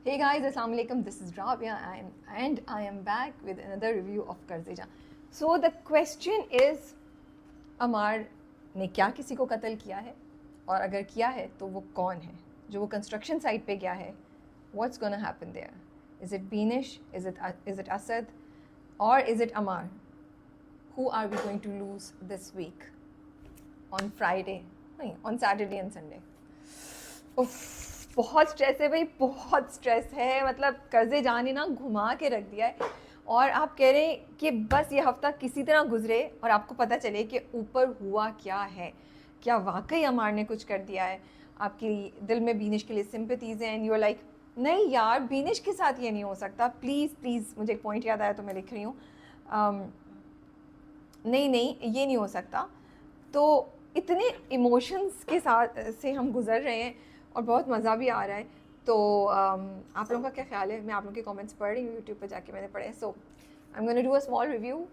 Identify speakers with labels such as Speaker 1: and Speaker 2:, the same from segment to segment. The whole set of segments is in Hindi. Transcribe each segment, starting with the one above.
Speaker 1: Hey guys, Assalamu alaikum. This is Rabia and I am back with another review of Karze Jaan. So the question is, अमार ने क्या किसी को कत्ल किया है, और अगर किया है तो वो कौन है? जो वो कंस्ट्रक्शन साइट पे गया है, what's gonna happen there? Is it Beenish? Is it Asad? Or is it Amar? Who are we going to lose this week? On Friday? नहीं, on Saturday and Sunday. उफ, बहुत स्ट्रेस है भाई, बहुत स्ट्रेस है। मतलब कर्जे जाने ना घुमा के रख दिया है, और आप कह रहे हैं कि बस ये हफ्ता किसी तरह गुजरे और आपको पता चले कि ऊपर हुआ क्या है। क्या वाकई अमार ने कुछ कर दिया है? आपकी दिल में बीनिश के लिए सिंपैथीज हैं एंड यू आर लाइक नहीं यार, बीनिश के साथ ये नहीं हो सकता, प्लीज़ प्लीज़। मुझे एक पॉइंट याद आया तो मैं लिख रही हूँ, नहीं नहीं ये नहीं हो सकता। तो इतने इमोशंस के साथ से हम गुजर रहे हैं और बहुत मज़ा भी आ रहा है। तो आप लोगों का क्या ख्याल है? मैं आप लोगों के कमेंट्स पढ़ रही हूँ, यूट्यूब पे जाके मैंने पढ़े। So I am gonna do a small review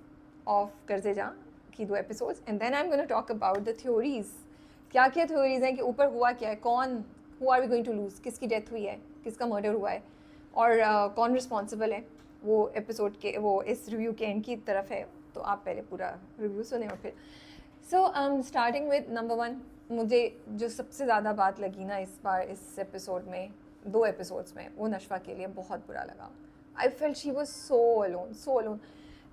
Speaker 1: of Qarz-e Jaan की 2 episodes and then I am gonna talk about the theories. क्या क्या थ्योरीज़ हैं कि ऊपर हुआ क्या है, कौन, who are we going to lose, किसकी डेथ हुई है, किसका मर्डर हुआ है, और कौन रिस्पॉन्सिबल है। वो एपिसोड के, वो इस रिव्यू के एंड की तरफ है, तो आप पहले पूरा रिव्यू सुने और फिर। सो स्टार्टिंग विद नंबर 1, मुझे जो सबसे ज़्यादा बात लगी ना इस बार इस एपिसोड में, 2 एपिसोड्स में, वो नशवा के लिए बहुत बुरा लगा। I felt she was so alone.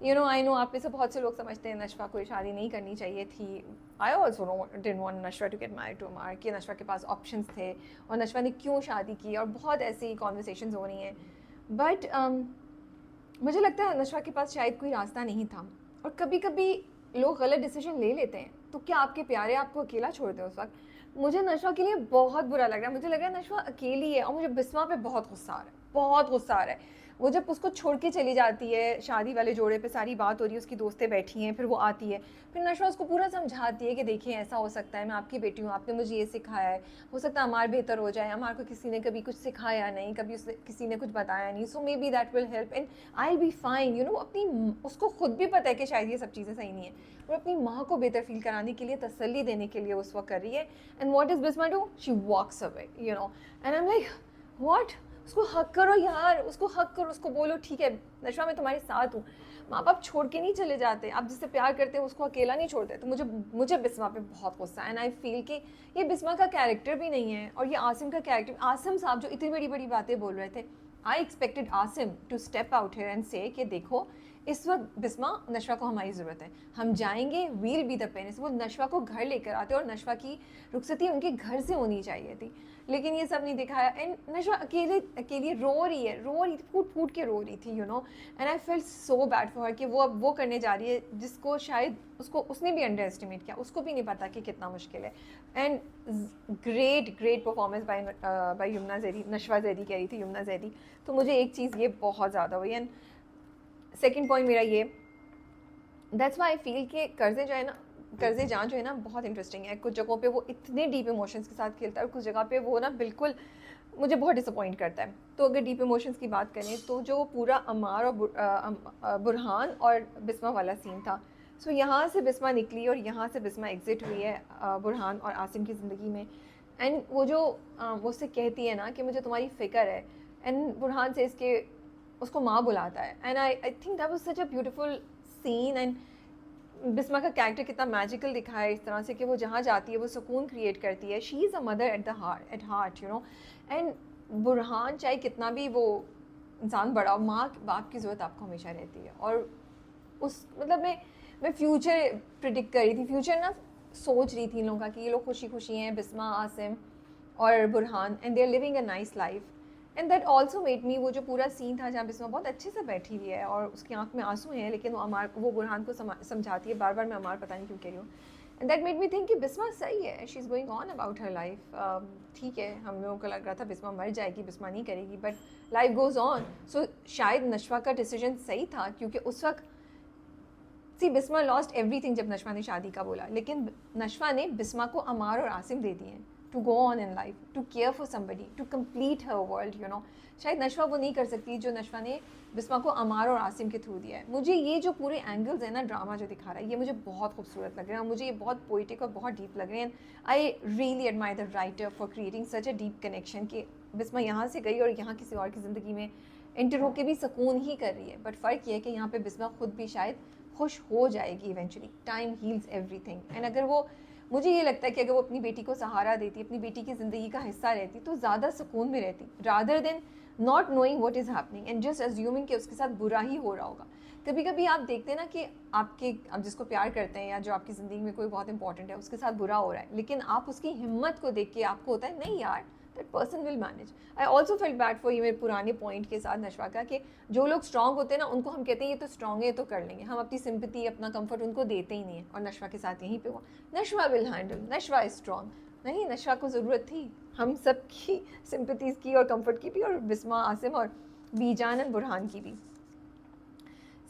Speaker 1: You know, I know आप में से बहुत से लोग समझते हैं नशवा को शादी नहीं करनी चाहिए थी। I also didn't want Nashwa to get married to Ammar, कि नशवा के पास ऑप्शंस थे और नशवा ने क्यों शादी की, और बहुत ऐसी कॉन्वर्सेशंस हो रही हैं। बट मुझे लगता है नशवा के पास शायद कोई रास्ता नहीं था, और कभी कभी लोग गलत डिसीजन ले लेते हैं, तो क्या आपके प्यारे आपको अकेला छोड़ दे उस वक्त। मुझे नशवा के लिए बहुत बुरा लग रहा है, मुझे लग रहा है नशवा अकेली है, और मुझे बिस्मा पे बहुत गुस्सा आ रहा है, बहुत गुस्सा आ रहा है। वो जब उसको छोड़ के चली जाती है, शादी वाले जोड़े पे सारी बात हो रही है, उसकी दोस्तें बैठी हैं, फिर वो आती है, फिर नशवा उसको पूरा समझाती है कि देखिए ऐसा हो सकता है, मैं आपकी बेटी हूँ, आपने मुझे ये सिखाया है, हो सकता है अमार बेहतर हो जाए, अमार को किसी ने कभी कुछ सिखाया नहीं, कभी उसे किसी ने कुछ बताया नहीं, so maybe that will help and I will be fine. You know, अपनी उसको खुद भी पता है कि शायद ये सब चीज़ें सही नहीं है, और अपनी माँ को बेहतर फील कराने के लिए, तसल्ली देने के लिए उस वक्त कर रही है। And what is Bisma do? She walks away, you know, and I am like what? उसको हक करो यार, उसको हक करो, उसको बोलो ठीक है नशवा मैं तुम्हारे साथ हूँ। माँ बाप छोड़ के नहीं चले जाते, आप जिससे प्यार करते हैं उसको अकेला नहीं छोड़ते। तो मुझे बिस्मा पे बहुत गुस्सा है, एंड आई फील कि ये बिस्मा का कैरेक्टर भी नहीं है, और ये आसिम का कैरेक्टर, आसिम साहब जो इतनी बड़ी बड़ी बातें बोल रहे थे, I expected Asim to step out here and say कि देखो इस वक्त बिस्मा, नशवा को हमारी ज़रूरत है, हम जाएंगे, वील बी द पेरेंट्स। वो नशवा को घर लेकर आते, और नशवा की रुखसती उनके घर से होनी चाहिए थी, लेकिन ये सब नहीं दिखाया। एंड नशवा अकेली रो रही थी, फूट फूट के रो रही थी, you know, and I feel so bad for her कि वो अब वो करने जा रही है जिसको शायद उसने भी अंडर एस्टिमेट किया, उसको भी नहीं पता कि कितना मुश्किल है। And great performance by Yumna Zaidi, Nashwa Zaidi कह रही थी, यमुना जैदी। तो मुझे एक चीज़ ये बहुत ज़्यादा हुई। एंड सेकेंड पॉइंट मेरा ये, दैट्स वाई आई फील कि कर्जे जां जो है ना बहुत इंटरेस्टिंग है। कुछ जगहों पे वो इतने डीप इमोशंस के साथ खेलता है, और कुछ जगह पे वो ना बिल्कुल मुझे बहुत डिसअपॉइंट करता है। तो अगर डीप इमोशंस की बात करें तो जो पूरा अमार और बुरहान और बिस्मा वाला सीन था, सो यहाँ से बिस्मा निकली और यहाँ से बिस्मा एग्जिट हुई है बुरहान और आसिम की ज़िंदगी में। एंड वो जो वो उससे कहती है ना कि मुझे तुम्हारी फ़िक्र है, एंड बुरहान से इसके उसको माँ बुलाता है, and I think that was such a beautiful scene. And Bisma का कैरेक्टर कितना मैजिकल दिखा है इस तरह से कि वो जहाँ जाती है वो सुकून क्रिएट करती है। She is a mother at heart, you know. And Burhan चाहे कितना भी वो इंसान बड़ा हो, माँ बाप की ज़रूरत आपको हमेशा रहती है। और उस मतलब मैं फ्यूचर प्रिडिक्ट कर रही थी, फ्यूचर ना सोच रही थी इन लोगों का कि ये लोग खुशी खुशी हैं, बिस्मा, आसिम और Burhan, and they are living a nice life. And that also made me, वो जो पूरा सीन था जहाँ बिस्मा बहुत अच्छे से बैठी हुई है और उसकी आंख में आंसू हैं, लेकिन वो बुरहान को समझाती है बार बार, मैं अमार पता नहीं क्यों कह रही हूँ। And that made me think कि बिस्मा सही है, she is going on about her life. ठीक है, हम लोगों को लग रहा था बिस्मा मर जाएगी, बिस्मा नहीं करेगी, बट लाइफ गोज़ ऑन। सो शायद नशवा का डिसीजन सही था, क्योंकि उस वक्त बिस्मा लॉस्ट एवरीथिंग जब नशवा ने शादी का बोला, लेकिन नशवा ने बिस्मा को अमार और आसिम दे दिए to go on in life, to care for somebody, to complete her world, you know. शायद नशवा वो नहीं कर सकती जो नशवा ने बिस्मा को अमार और आसिम के थ्रू दिया है। मुझे ये जो पूरे एंगल्स है ना, ड्रामा जो दिखा रहा है, ये मुझे बहुत खूबसूरत लग रहा है, और मुझे ये बहुत पोइटिक और बहुत डीप लग रहे हैं। I really admire the writer for creating such a deep connection कि बिस्मा यहाँ से गई और यहाँ किसी और की ज़िंदगी में एंटर होके भी सुकून ही कर रही है, बट फ़र्क ये है कि यहाँ पे बिस्मा खुद भी शायद खुश हो जाएगी eventually. Time heals everything. And अगर वो, मुझे ये लगता है कि अगर वो अपनी बेटी को सहारा देती, अपनी बेटी की ज़िंदगी का हिस्सा रहती, तो ज़्यादा सुकून में रहती, rather than not knowing what is happening and just assuming कि उसके साथ बुरा ही हो रहा होगा। कभी कभी आप देखते हैं ना कि आप जिसको प्यार करते हैं या जो आपकी ज़िंदगी में कोई बहुत इंपॉर्टेंट है, उसके साथ बुरा हो रहा है, लेकिन आप उसकी हिम्मत को देख के आपको होता है नहीं यार, that person will manage. I also felt bad for ये मेरे पुराने पॉइंट के साथ नशवा का, कि जो लोग स्ट्रांग होते हैं ना, उनको हम कहते हैं ये तो स्ट्रांग है, ये तो कर लेंगे, हम अपनी सिंपैथी अपना कंफर्ट उनको देते ही नहीं है। और नशवा के साथ यहीं पे हुआ, नशवा विल हैंडल, नशवा इज स्ट्रांग। नहीं, नशवा को ज़रूरत थी हम सब की सिंपैथीज़ की और कंफर्ट की भी, और बिस्मा, आसिम और बीजान एंड बुरहान की भी।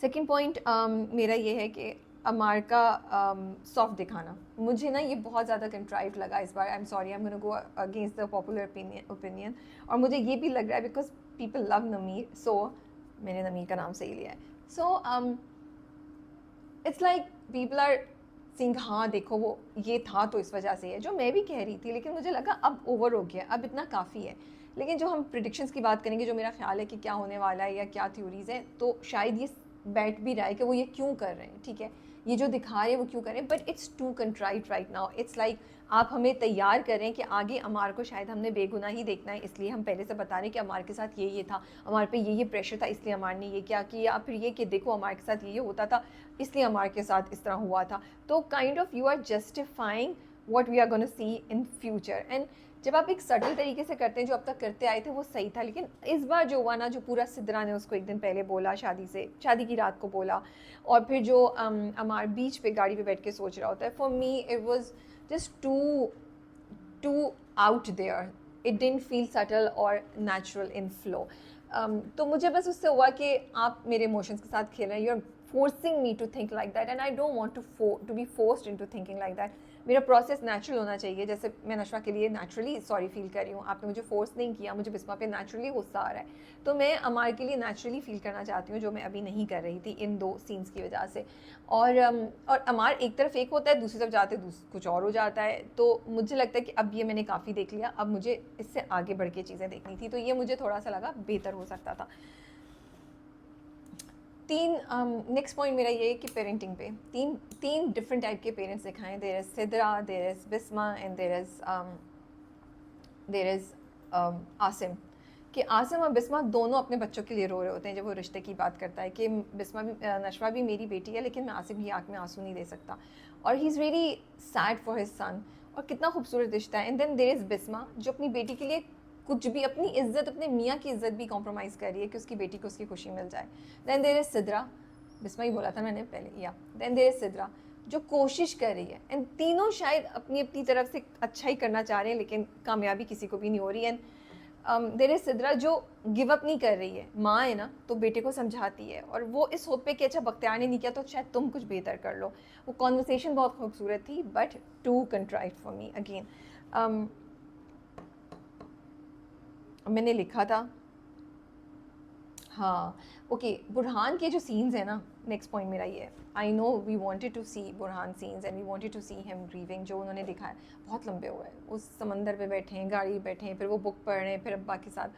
Speaker 1: सेकेंड पॉइंट मेरा ये है कि अमार का सॉफ्ट दिखाना, मुझे ना ये बहुत ज़्यादा कंट्राइव लगा इस बार। I am sorry, I am gonna go against the popular opinion, और मुझे ये भी लग रहा है बिकॉज पीपल लव नमीर, सो मैंने नमीर का नाम सही लिया है। So it's like people are sing, हाँ देखो वो ये था तो इस वजह से है, जो मैं भी कह रही थी, लेकिन मुझे लगा अब ओवर हो गया, अब इतना काफ़ी है। लेकिन जो हम प्रिडिक्शंस की बात करेंगे, जो मेरा ख्याल है कि क्या होने वाला है या क्या थ्योरीज हैं, तो शायद ये बैठ भी रहा है कि वो ये क्यों कर रहे हैं, ठीक है, ये जो दिखा रहे हैं वो क्यों कर रहे हैं, but it's too contrite right now. It's like आप हमें तैयार करें कि आगे अमार को शायद हमने बेगुनाह ही देखना है, इसलिए हम पहले से बता रहे हैं कि अमार के साथ ये था, अमार पे ये प्रेशर था, इसलिए अमार ने ये क्या किया, फिर ये कि देखो अमार के साथ ये होता था, इसलिए अमार के साथ इस तरह हुआ था। तो kind of you are justifying what we are gonna see in future. And जब आप एक सटल तरीके से करते हैं, जो अब तक करते आए थे वो सही था, लेकिन इस बार जो हुआ ना, जो पूरा सिद्रा ने उसको एक दिन पहले बोला, शादी की रात को बोला, और फिर जो अमार बीच पे गाड़ी पे बैठ के सोच रहा होता है, for me it was just too out there, it didn't feel subtle और नेचुरल इन फ्लो। तो मुझे बस उससे हुआ कि आप मेरे इमोशंस के साथ खेल रहे हैं, you are forcing me to think like that, and I don't want to be forced into thinking like that. मेरा प्रोसेस नेचुरल होना चाहिए, जैसे मैं नशवा के लिए नेचुरली सॉरी फील कर रही हूँ, आपने मुझे फोर्स नहीं किया, मुझे बिस्मा पे नेचुरली गुस्सा आ रहा है, तो मैं अमार के लिए नेचुरली फील करना चाहती हूँ, जो मैं अभी नहीं कर रही थी इन दो सीन्स की वजह से। और अमार एक तरफ एक होता है, दूसरी तरफ जाते कुछ और हो जाता है। तो मुझे लगता है कि अब ये मैंने काफ़ी देख लिया, अब मुझे इससे आगे बढ़ के चीज़ें देखनी थी, तो ये मुझे थोड़ा सा लगा बेहतर हो सकता था। नेक्स्ट पॉइंट मेरा ये है कि पेरेंटिंग पे तीन डिफरेंट टाइप के पेरेंट्स दिखाएं। There is Sidra, there is Bisma and there is Asim. कि आसिम और बिस्मा दोनों अपने बच्चों के लिए रो रहे होते हैं जब वो रिश्ते की बात करता है, कि बिस्मा भी, नशवा भी मेरी बेटी है, लेकिन मैं आसिम की आँख में आंसू नहीं दे सकता, और he is very sad for his son, और कितना खूबसूरत रिश्ता है। And then there is Bisma, जो अपनी बेटी के लिए कुछ भी, अपनी इज्जत, अपने मियाँ की इज्जत भी कॉम्प्रोमाइज़ कर रही है कि उसकी बेटी को उसकी खुशी मिल जाए। Then there is Sidra, Bisma ही बोला था मैंने पहले, या देन देयर इज़ सिद्रा जो कोशिश कर रही है, एंड तीनों शायद अपनी अपनी तरफ से अच्छा ही करना चाह रहे हैं, लेकिन कामयाबी किसी को भी नहीं हो रही। एंड देयर इज़ सिद्रा जो गिव अप नहीं कर रही है, माँ है ना, तो बेटे को समझाती है, और वो इस होप पे कि अच्छा बख्तियार ने नहीं किया तो शायद तुम कुछ बेहतर कर लो। वो कॉन्वर्सेशन बहुत खूबसूरत थी, but too contrive for me again. मैंने लिखा था, हाँ ओके, बुरहान के जो सीन्स हैं ना, नेक्स्ट पॉइंट मेरा ये है, I know we wanted to see Burhan scenes and we wanted to see him grieving, जो उन्होंने दिखाया बहुत लंबे हुए हैं, उस समंदर पे बैठे हैं, गाड़ी पे बैठे हैं, फिर वो बुक पढ़ रहे हैं, फिर अब्बा के साथ,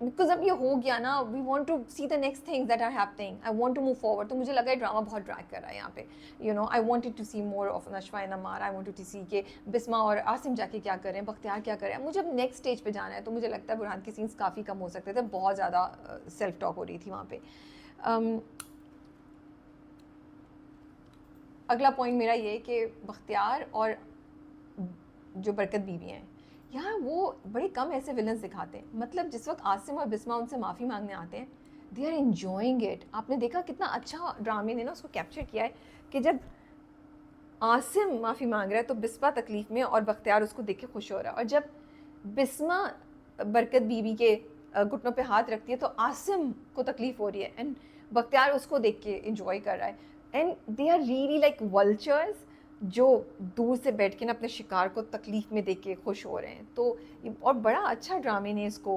Speaker 1: बिकॉज अब ये हो गया ना, we want to see the next things that are happening, I want to move forward. तो मुझे लगा ड्रामा बहुत ड्रैग कर रहा है यहाँ पे, you know, I wanted to see more of Nashwa and Ammar, I wanted to see के बिस्मा और आसिम जाके क्या कर रहे हैं, बख्तियार क्या कर रहे हैं, मुझे अब नेक्स्ट स्टेज पे जाना है। तो मुझे लगता है बुरहान के सीन्स काफ़ी कम हो सकते थे, बहुत ज़्यादा सेल्फ टॉक हो रही थी वहाँ पे। अगला पॉइंट मेरा ये कि बख्तियार और जो बरकत बीवी हैं, यार वो बड़े कम ऐसे विलन्स दिखाते हैं। मतलब जिस वक्त आसिम और बिस्मा उनसे माफ़ी मांगने आते हैं, दे आर एन्जॉइंग इट। आपने देखा कितना अच्छा ड्रामे ने ना उसको कैप्चर किया है, कि जब आसिम माफ़ी मांग रहा है तो बिस्मा तकलीफ़ में और बख्तियार उसको देख के खुश हो रहा है, और जब बिस्मा बरकत बीवी के घुटनों पे हाथ रखती है तो आसिम को तकलीफ़ हो रही है, एंड बख्तियार उसको देख के इंजॉय कर रहा है। And they are really like vultures जो दूर से बैठ के ना अपने शिकार को तकलीफ़ में देख के खुश हो रहे हैं। तो और बड़ा अच्छा ड्रामे ने इसको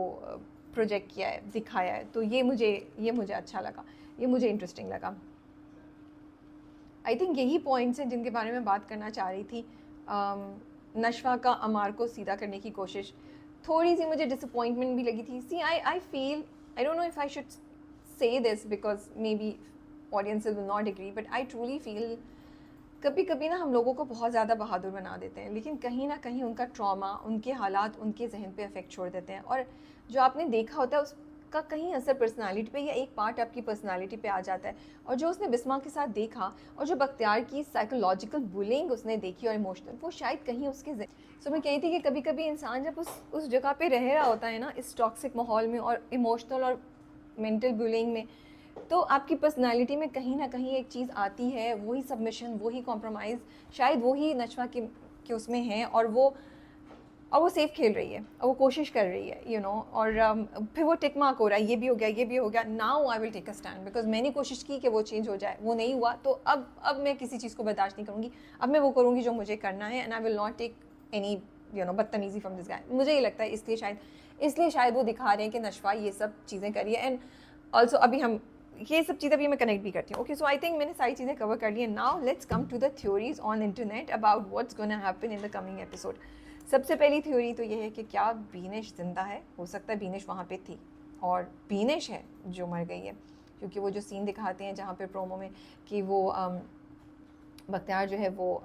Speaker 1: प्रोजेक्ट किया है, दिखाया है, तो ये मुझे अच्छा लगा, ये मुझे इंटरेस्टिंग लगा। आई थिंक यही पॉइंट्स हैं जिनके बारे में बात करना चाह रही थी। नशवा का अमार को सीधा करने की कोशिश, थोड़ी सी मुझे डिसअपॉइंटमेंट भी लगी थी. See I feel, I don't know if I should say this because maybe audiences will not agree, but I truly feel कभी कभी ना हम लोगों को बहुत ज़्यादा बहादुर बना देते हैं, लेकिन कहीं ना कहीं उनका ट्रॉमा, उनके हालात उनके जहन पे अफेक्ट छोड़ देते हैं, और जो आपने देखा होता है उसका कहीं असर पर्सनालिटी पे या एक पार्ट आपकी पर्सनालिटी पे आ जाता है. और जो उसने बिस्मा के साथ देखा और जो बख्तियार की साइकोलॉजिकल बुलिंग उसने देखी और इमोशनल, वो शायद कहीं उसके सो मैं कही थी कि कभी कभी इंसान जब उस जगह पे रह रहा होता है ना, इस टॉक्सिक माहौल में और इमोशनल और मेंटल बुलिंग में, तो आपकी पर्सनालिटी में कहीं ना कहीं एक चीज़ आती है, वही सबमिशन, वही कॉम्प्रोमाइज़, शायद वही नशवा के उसमें है, और वो सेफ खेल रही है और वो कोशिश कर रही है, यू नो, और फिर वो टिक मार्क हो रहा है, ये भी हो गया, ये भी हो गया. Now I will take a stand, because मैंने कोशिश की कि वो चेंज हो जाए, वो नहीं हुआ, तो अब मैं किसी चीज़ को बर्दाश्त नहीं करूँगी. अब मैं वो करूँगी जो मुझे करना है, and I will not take any बदतमीज़ी फ्रॉम दिस गाय. मुझे ये लगता है इसलिए शायद वो दिखा रहे हैं कि नशवा ये सब चीज़ें करिए. एंड ऑल्सो अभी हम ये सब चीज़ें भी मैं कनेक्ट भी करती हूँ. ओके, सो आई थिंक मैंने सारी चीज़ें कवर कर ली है. Now let's come to the theories on internet about what's gonna happen in the coming episode. सबसे पहली थ्योरी तो ये है कि क्या बीनेश जिंदा है. हो सकता है बीनेश वहाँ पे थी और बीनेश है जो मर गई है, क्योंकि वो जो सीन दिखाते हैं जहाँ पे प्रोमो में कि वो बख्तियार जो है वो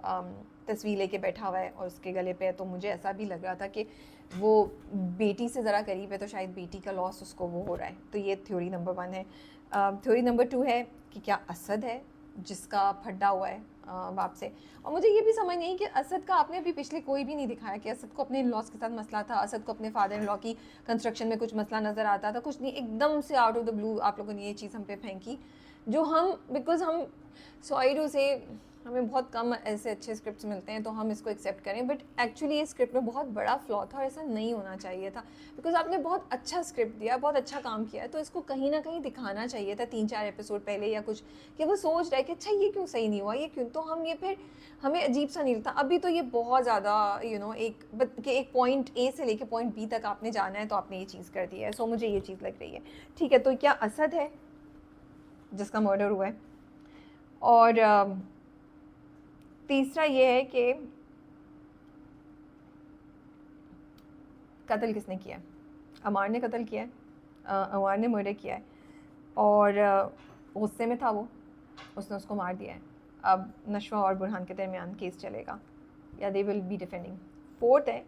Speaker 1: तस्वीर लेके बैठा हुआ है और उसके गले पे है, तो मुझे ऐसा भी लग रहा था कि वो बेटी से ज़रा करीब है, तो शायद बेटी का लॉस उसको वो हो रहा है. तो ये थ्योरी नंबर 1 है. थ्योरी नंबर 2 है कि क्या असद है जिसका फड्डा हुआ है बाप से. और मुझे ये भी समझ नहीं कि असद का आपने अभी पिछले कोई भी नहीं दिखाया कि असद को अपने लॉस के साथ मसला था, असद को अपने फादर इन लॉ की कंस्ट्रक्शन में कुछ मसला नज़र आता था, कुछ नहीं. एकदम से आउट ऑफ द ब्लू आप लोगों ने ये चीज़ हम पे फेंकी, जो हम बिकॉज हम सॉरी टू से हमें बहुत कम ऐसे अच्छे स्क्रिप्ट्स मिलते हैं तो हम इसको एक्सेप्ट करें, बट एक्चुअली ये स्क्रिप्ट में बहुत बड़ा फ्लॉ था और ऐसा नहीं होना चाहिए था. बिकॉज आपने बहुत अच्छा स्क्रिप्ट दिया, बहुत अच्छा काम किया है, तो इसको कहीं ना कहीं दिखाना चाहिए था 3-4 एपिसोड पहले या कुछ, कि वो सोच रहा है कि अच्छा ये क्यों सही नहीं हुआ, ये क्यों, तो हम ये फिर हमें अजीब सा नहीं लगता. अभी तो ये बहुत ज़्यादा एक पॉइंट ए से लेके पॉइंट बी तक आपने जाना है, तो आपने ये चीज़ कर दी है. सो मुझे ये चीज़ लग रही है. ठीक है, तो क्या असद है जिसका मर्डर हुआ है? और तीसरा ये है कि कत्ल किसने किया है? अमार ने कत्ल किया है, अमार ने मर्डर किया है, और गुस्से में था वो, उसने उसको मार दिया है. अब नशवा और बुरहान के दरमियान केस चलेगा या they will be defending. 4th है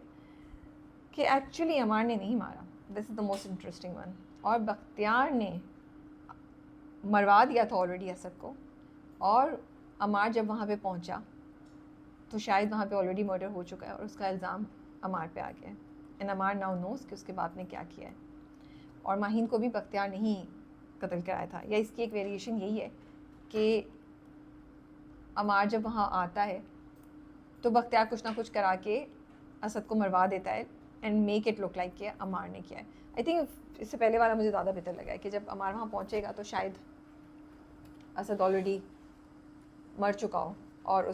Speaker 1: कि एक्चुअली अमार ने नहीं मारा. This is the most interesting one. और बख्तियार ने मरवा दिया था ऑलरेडी असद को, और अमार जब वहाँ पे पहुँचा तो शायद वहाँ पे ऑलरेडी मर्डर हो चुका है और उसका इल्ज़ाम अमार पे आ गया है. एंड अमार नाउ नोस कि उसके बाप ने क्या किया है. और माहीन को भी बख्तियार ने ही कत्ल कराया था. या इसकी एक वेरिएशन यही है कि अमार जब वहाँ आता है तो बख्तियार कुछ ना कुछ करा के असद को मरवा देता है and make it look like कि अमार ने किया है. आई थिंक इससे पहले वाला मुझे ज़्यादा बेहतर लगा है कि जब अमार वहाँ पहुँचेगा तो शायद असद ऑलरेडी मर चुका हो और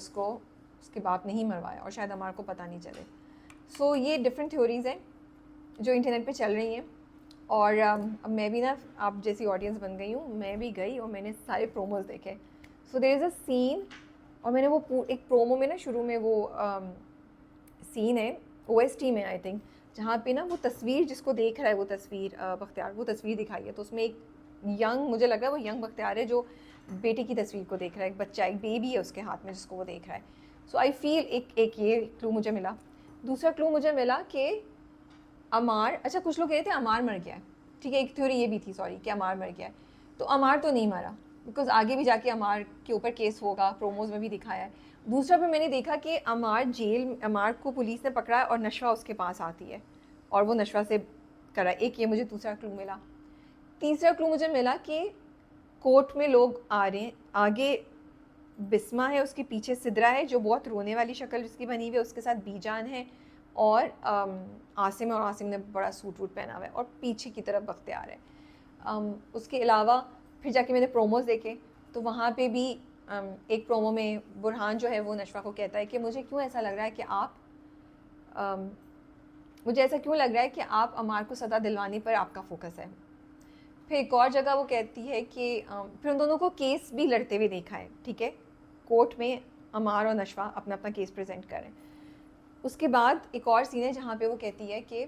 Speaker 1: उसके बाप ने ही मरवाया और शायद अमार को पता नहीं चले. सो ये डिफरेंट थ्योरीज़ हैं जो इंटरनेट पे चल रही हैं. और अब मैं भी ना आप जैसी ऑडियंस बन गई हूँ, मैं भी गई और मैंने सारे प्रोमोज देखे. So there is a scene, और मैंने वो एक प्रोमो में ना शुरू में वो सीन है OST में आई थिंक, जहाँ पे ना वो तस्वीर जिसको देख रहा है, वो तस्वीर बख्तियार, वो तस्वीर दिखाई है, तो उसमें एक यंग, मुझे लगा वो यंग बख्तियार है जो बेटी की तस्वीर को देख रहा है. एक बच्चा, एक बेबी है उसके हाथ में जिसको वो देख रहा है. सो आई फील एक ये क्लू मुझे मिला. दूसरा क्लू मुझे मिला कि अमार, अच्छा कुछ लोग कह रहे थे अमार मर गया है, ठीक है, एक थ्योरी ये भी थी सॉरी कि अमार मर गया है. तो अमार तो नहीं मरा, बिकॉज आगे भी जाके अमार के ऊपर केस होगा, प्रोमोज में भी दिखाया है. दूसरा फिर मैंने देखा कि अमार को पुलिस ने पकड़ा और नशवा उसके पास आती है और वो नशवा से करा. एक ये मुझे दूसरा क्लू मिला. तीसरा क्लू मुझे मिला कि कोर्ट में लोग आ रहे हैं, आगे बिस्मा है, उसके पीछे सिदरा है जो बहुत रोने वाली शक्ल जिसकी बनी हुई है, उसके साथ बीजान है, और आसिम है, और आसिम ने बड़ा सूट वूट पहना हुआ है, और पीछे की तरफ बख्तियार है. उसके अलावा फिर जाके मैंने प्रोमोज देखे तो वहाँ पे भी एक प्रोमो में बुरहान जो है वो नशवा को कहता है कि मुझे क्यों ऐसा लग रहा है कि मुझे ऐसा क्यों लग रहा है कि आप अमार को सज़ा दिलवाने पर आपका फोकस है. फिर एक और जगह वो कहती है कि फिर उन दोनों को केस भी लड़ते हुए देखा है, ठीक है, कोर्ट में अमार और नशवा अपना अपना केस प्रेजेंट करें. उसके बाद एक और सीन है जहाँ पे वो कहती है कि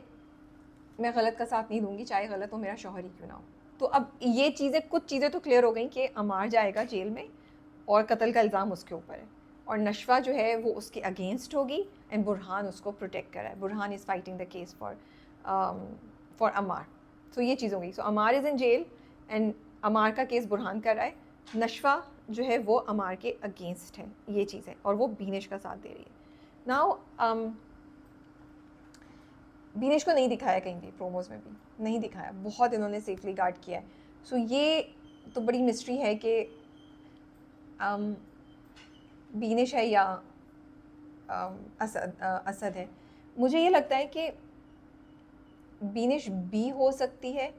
Speaker 1: मैं गलत का साथ नहीं दूंगी, चाहे गलत हो मेरा शौहर ही क्यों ना हो। तो अब ये चीज़ें, कुछ चीज़ें तो क्लियर हो गई कि अमार जाएगा जेल में और कत्ल का इल्ज़ाम उसके ऊपर है, और नशवा जो है वो उसके अगेंस्ट होगी, एंड बुरहान उसको प्रोटेक्ट कर रहा है। Burhan is fighting the case for Ammar. So ये चीज़ हो गई। So Ammar is in jail and Ammar का केस बुरहान कर रहा है। नशवा जो है वो अमार के अगेंस्ट है, ये चीज़ है, और वो बीनिश का साथ दे रही है। नाउ बीनिश को नहीं दिखाया कहीं भी, प्रोमोज में भी नहीं दिखाया, बहुत इन्होंने सेफली गार्ड किया है। सो ये तो बड़ी मिस्ट्री है कि बीनिश है या असद है। मुझे ये लगता है कि बीनिश भी हो सकती है,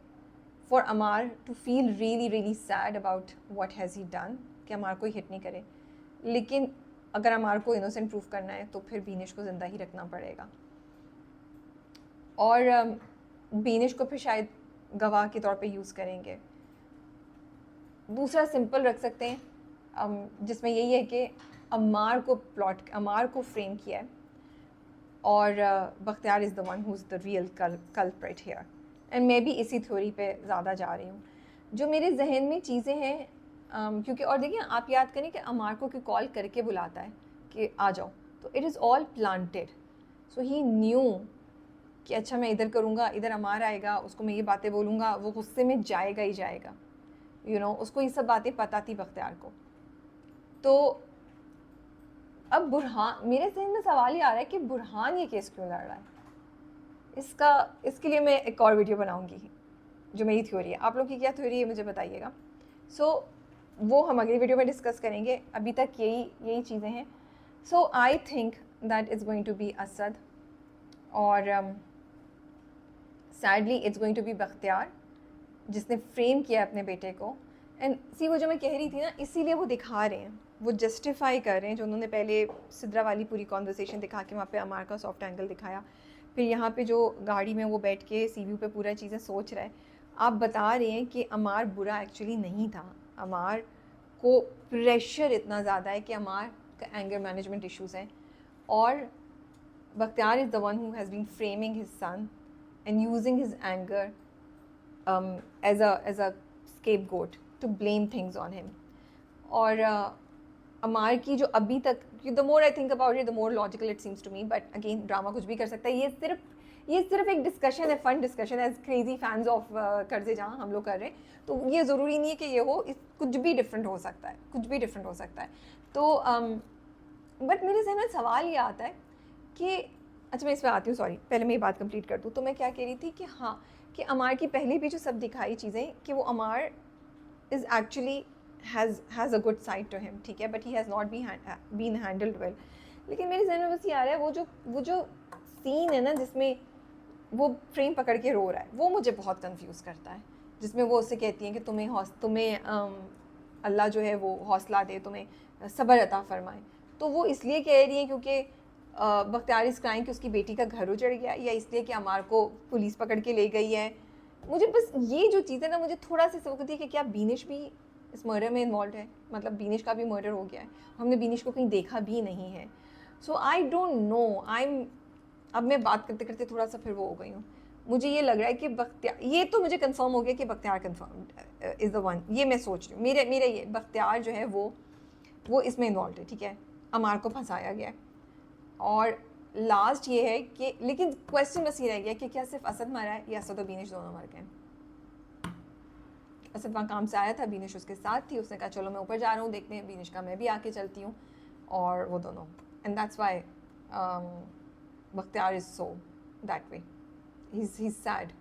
Speaker 1: for Amar to feel really really sad about what has he done, कि अमार को हिट नहीं करे। लेकिन अगर अमार को इनोसेंट प्रूफ करना है तो फिर बीनिश को ज़िंदा ही रखना पड़ेगा, और बीनिश को फिर शायद गवाह के तौर पे यूज़ करेंगे। दूसरा सिंपल रख सकते हैं, जिसमें यही है कि अमार को फ्रेम किया है, और Bakhtiyar is the one who is the real culprit here, and मैं भी इसी थ्योरी पे ज़्यादा जा रही हूँ। जो मेरे जहन में चीज़ें हैं, क्योंकि और देखिए आप याद करें कि अमार को कॉल करके बुलाता है कि आ जाओ, तो it is all planted. So he new कि अच्छा मैं इधर करूँगा, इधर अमार आएगा, उसको मैं ये बातें बोलूँगा, वो गुस्से में जाएगा ही जाएगा, उसको ये सब बातें पता थी बख्तियार को। तो अब बुरहान, मेरे जहन में सवाल ये आ रहा है कि बुरहान ये केस क्यों लड़ रहा है। इसके लिए मैं एक और वीडियो बनाऊंगी, जो मेरी थ्योरी है। आप लोग की क्या थ्योरी है मुझे बताइएगा। वो हम अगली वीडियो में डिस्कस करेंगे। अभी तक यही चीज़ें हैं। So I think that is going to be Asad, और sadly it's going to be Bakhtiyar, जिसने फ्रेम किया अपने बेटे को। एंड वो जो मैं कह रही थी ना, इसीलिए वो दिखा रहे हैं, वो जस्टिफाई कर रहे हैं, जो उन्होंने पहले सिद्रा वाली पूरी कॉन्वर्सेशन दिखा के वहाँ पे अमार का सॉफ्ट एंगल दिखाया, फिर यहाँ पे जो गाड़ी में वो बैठ के सीव्यू पे पूरा चीज़ें सोच रहा है। आप बता रहे हैं कि अमार बुरा एक्चुअली नहीं था, अमार को प्रेशर इतना ज़्यादा है कि अमार का एंगर मैनेजमेंट इश्यूज़ हैं, और Bakhtiyar is the one who has been framing his son and using his anger as a scapegoat to blame things on him. और अमार की जो अभी तक, the more I think about it, the more logical it seems to me, but again drama कुछ भी कर सकता है। ये सिर्फ एक डिस्कशन है, fun discussion, as crazy fans of Qarz e जहाँ हम लोग कर रहे हैं, तो ये ज़रूरी नहीं है कि ये हो, कुछ भी डिफरेंट हो सकता है, तो बट मेरे जहन में सवाल ये आता है कि अच्छा मैं इस पर आती हूँ, सॉरी पहले मैं ये बात कंप्लीट कर दूँ। तो मैं क्या कह रही थी कि हाँ, कि अमार की पहले भी जो सब दिखाई चीज़ें, कि वो Ammar is actually has a good side to him, ठीक है, but he has not been handled well. लेकिन मेरे जहन में बस ये आ रहा है, वो जो सीन है ना जिसमें वो फ्रेम पकड़ के रो रहा है, वो मुझे बहुत कंफ्यूज करता है, जिसमें वो उससे कहती हैं कि तुम्हें अल्लाह जो है वो हौसला दे, तुम्हें सब्र अता फरमाए। तो वो इसलिए कह रही है क्योंकि बख्तियार इस क्राइम कि उसकी बेटी का घर उजड़ गया, या इसलिए कि अमार को पुलिस पकड़ के ले गई है। मुझे बस ये जो चीज़ है ना, मुझे थोड़ा सा सोचती है कि क्या बीनिश भी इस मर्डर में इन्वॉल्व है, मतलब बीनिश का भी मर्डर हो गया है, हमने बीनिश को कहीं देखा भी नहीं है। सो आई डोंट नो, अब मैं बात करते करते थोड़ा सा फिर वो हो गई हूँ। मुझे ये लग रहा है कि बख्तियार, ये तो मुझे कंफर्म हो गया कि Bakhtiyar confirm is the one, ये मैं सोच रही हूँ, मेरे ये बख्तियार जो है वो इसमें इन्वॉल्व है, ठीक है, अमार को फंसाया गया है। और लास्ट ये है कि, लेकिन क्वेश्चन बस ये रह गया कि क्या सिर्फ असद मरा है या असद और बीनिश दोनों मर गए। असद वहाँ काम से आया था, बीनिश उसके साथ थी, उसने कहा चलो मैं ऊपर जा रहा हूँ देखते हैं, बीनिश का मैं भी आके चलती हूँ, और वो दोनों, and that's why Bakhtiyar is so that way, he is sad.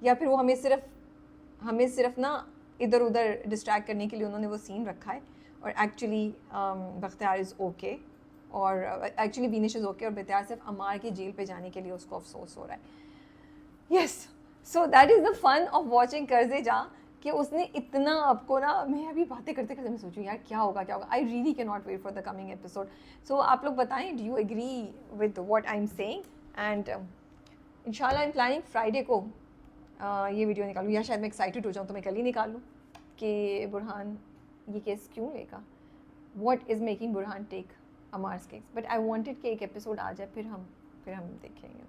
Speaker 1: या फिर वो हमें सिर्फ ना इधर उधर डिस्ट्रैक्ट करने के लिए उन्होंने वो सीन रखा है, और एक्चुअली बख्तियार इज़ ओके, और एक्चुअली बीनिश इज़ ओके, और बख्तियार सिर्फ अमार की जेल पे जाने के लिए उसको अफसोस हो रहा है। Yes, so that is the fun of watching Qarz e Jaan, कि उसने इतना आपको ना, मैं अभी बातें करते करते मैं सोचूं यार क्या होगा। I really can not wait for the coming episode. So आप लोग बताएं, do you agree with what I am saying, and इंशाल्लाह आई एम प्लानिंग फ्राइडे को ये वीडियो निकालूँ, या शायद मैं एक्साइटेड हो जाऊँ तो मैं कल ही निकालूँ कि बुरहान ये केस क्यों लेगा, what is making Burhan take Ammar's case. But I wanted कि एक एपिसोड आ जाए, फिर हम देखेंगे।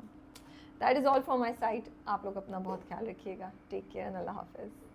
Speaker 1: That is all for my side. आप लोग अपना बहुत ख्याल रखिएगा। टेक केयर एंड अल्लाह हाफिज़।